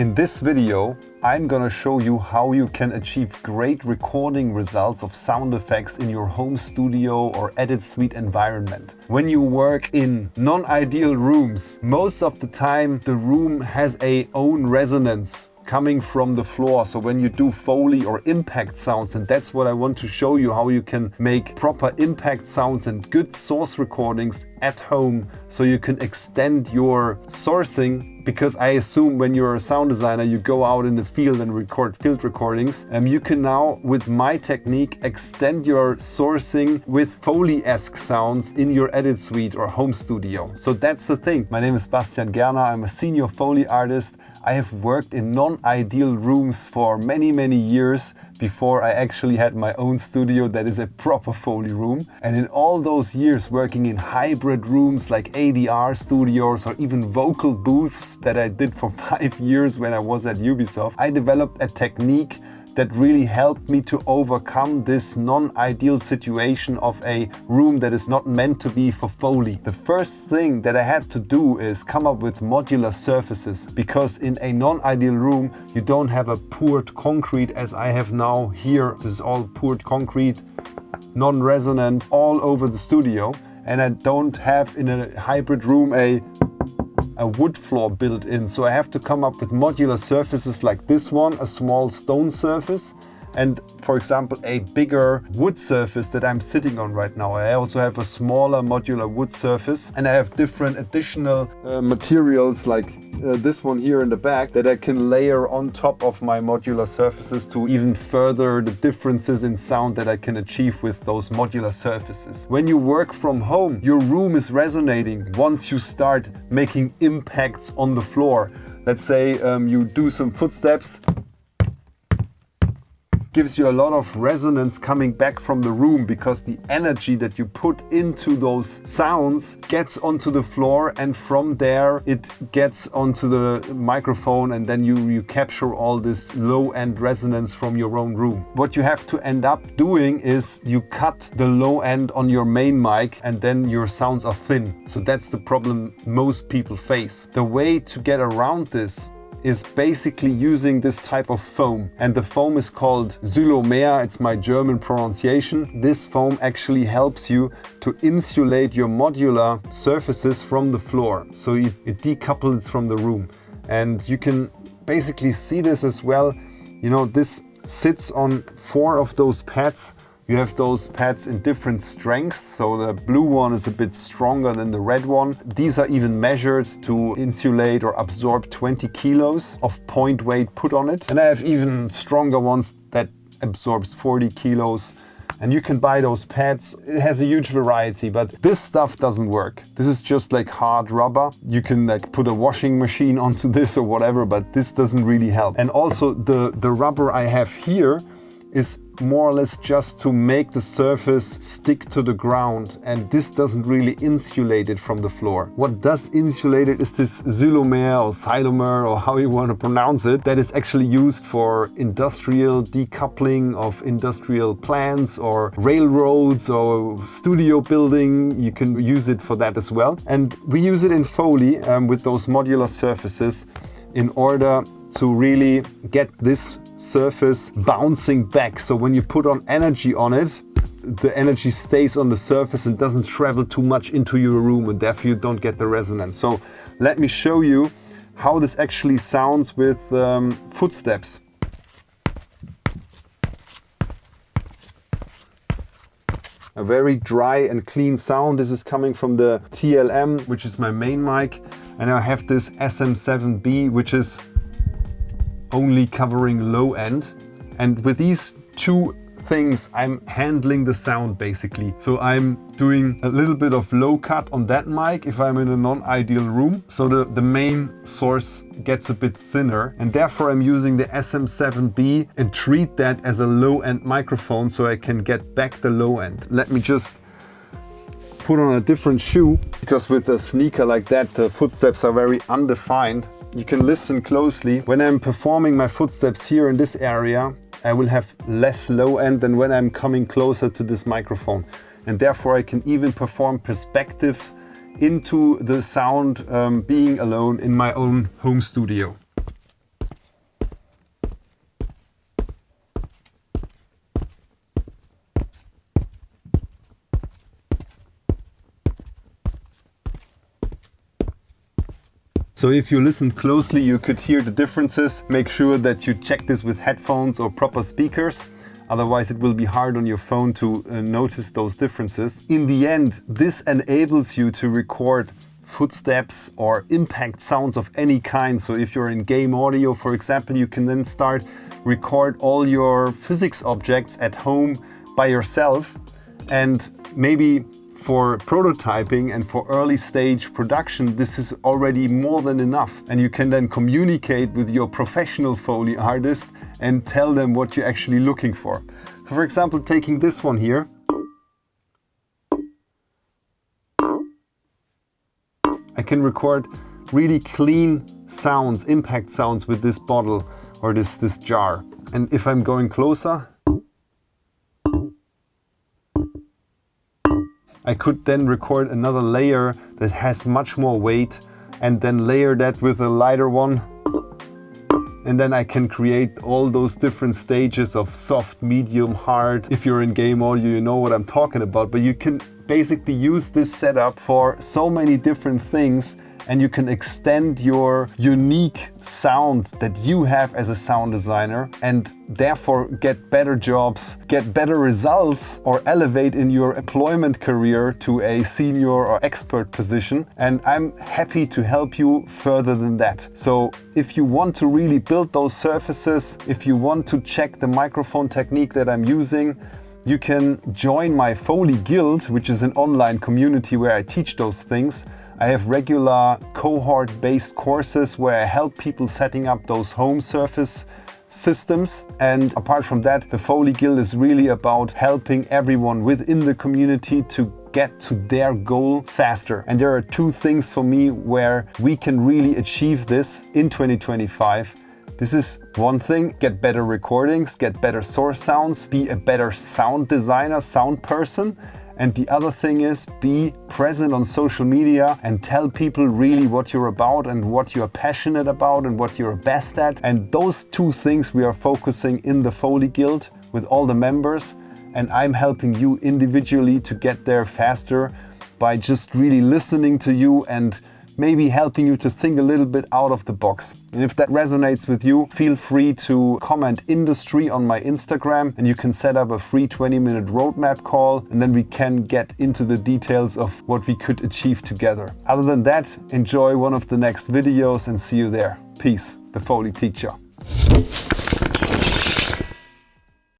In this video, I'm gonna show you how you can achieve great recording results of sound effects in your home studio or edit suite environment. When you work in non-ideal rooms, most of the time the room has a own resonance coming from the floor. So when you do Foley or impact sounds, and that's what I want to show you, how you can make proper impact sounds and good source recordings at home so you can extend your sourcing. Because I assume when you're a sound designer, you go out in the field and record field recordings. You can now, with my technique, extend your sourcing with Foley-esque sounds in your edit suite or home studio. So that's the thing. My name is Bastian Gerner. I'm a senior Foley artist. I have worked in non-ideal rooms for many, many years before I actually had my own studio that is a proper Foley room. And in all those years working in hybrid rooms like ADR studios or even vocal booths that I did for 5 years when I was at Ubisoft, I developed a technique that really helped me to overcome this non-ideal situation of a room that is not meant to be for Foley. The first thing that I had to do is come up with modular surfaces, because in a non-ideal room you don't have a poured concrete as I have now here. This is all poured concrete, non-resonant all over the studio, and I don't have in a hybrid room a wood floor built in. So I have to come up with modular surfaces like this one, a small stone surface, and for example a bigger wood surface that I'm sitting on right now. I also have a smaller modular wood surface, and I have different additional materials like this one here in the back that I can layer on top of my modular surfaces to even further the differences in sound that I can achieve with those modular surfaces. When you work from home, your room is resonating once you start making impacts on the floor. Let's say you do some footsteps, gives you a lot of resonance coming back from the room, because the energy that you put into those sounds gets onto the floor, and from there it gets onto the microphone, and then you capture all this low-end resonance from your own room. What you have to end up doing is you cut the low end on your main mic, and then your sounds are thin. So that's the problem most people face. The way to get around this is basically using this type of foam, and the foam is called Xylomer. It's my German pronunciation. This foam actually helps you to insulate your modular surfaces from the floor, so it decouples from the room. And you can basically see this as well. You know, this sits on 4 of those pads. You have those pads in different strengths, so the blue one is a bit stronger than the red one. These are even measured to insulate or absorb 20 kilos of point weight put on it. And I have even stronger ones that absorbs 40 kilos. And you can buy those pads. It has a huge variety, but this stuff doesn't work. This is just like hard rubber. You can like put a washing machine onto this or whatever, but this doesn't really help. And also the rubber I have here is more or less just to make the surface stick to the ground, and this doesn't really insulate it from the floor. What does insulate it is this Xylomer or Xylomer, or how you want to pronounce it, that is actually used for industrial decoupling of industrial plants or railroads or studio building. You can use it for that as well. And we use it in Foley with those modular surfaces in order to really get this surface bouncing back. So when you put on energy on it, the energy stays on the surface and doesn't travel too much into your room, and therefore you don't get the resonance. So let me show you how this actually sounds with footsteps. A very dry and clean sound. This is coming from the TLM, which is my main mic, and I have this SM7B, which is only covering low end. And with these 2 things, I'm handling the sound basically. So I'm doing a little bit of low cut on that mic if I'm in a non-ideal room. So the main source gets a bit thinner, and therefore I'm using the SM7B and treat that as a low end microphone so I can get back the low end. Let me just put on a different shoe, because with a sneaker like that, the footsteps are very undefined. You can listen closely. When I'm performing my footsteps here in this area, I will have less low end than when I'm coming closer to this microphone. And therefore I can even perform perspectives into the sound being alone in my own home studio. So if you listen closely, you could hear the differences. Make sure that you check this with headphones or proper speakers. Otherwise it will be hard on your phone to notice those differences. In the end, this enables you to record footsteps or impact sounds of any kind. So if you're in game audio, for example, you can then start record all your physics objects at home by yourself. And maybe for prototyping and for early stage production, this is already more than enough. And you can then communicate with your professional Foley artist and tell them what you're actually looking for. So for example, taking this one here, I can record really clean sounds, impact sounds with this bottle or this jar. And if I'm going closer, I could then record another layer that has much more weight and then layer that with a lighter one. And then I can create all those different stages of soft, medium, hard. If you're in game audio, you know what I'm talking about, but you can basically use this setup for so many different things, and you can extend your unique sound that you have as a sound designer and therefore get better jobs, get better results, or elevate in your employment career to a senior or expert position. And I'm happy to help you further than that. So if you want to really build those surfaces, if you want to check the microphone technique that I'm using, you can join my Foley Guild, which is an online community where I teach those things. I have regular cohort-based courses where I help people setting up those home surface systems. And apart from that, the Foley Guild is really about helping everyone within the community to get to their goal faster. And there are two things for me where we can really achieve this in 2025. This is one thing: get better recordings, get better source sounds, be a better sound designer, sound person. And the other thing is be present on social media and tell people really what you're about and what you're passionate about and what you're best at. And those two things we are focusing in the Foley Guild with all the members. And I'm helping you individually to get there faster by just really listening to you and maybe helping you to think a little bit out of the box. And if that resonates with you, feel free to comment industry on my Instagram, and you can set up a free 20-minute roadmap call, and then we can get into the details of what we could achieve together. Other than that, enjoy one of the next videos and see you there. Peace, the Foley Teacher.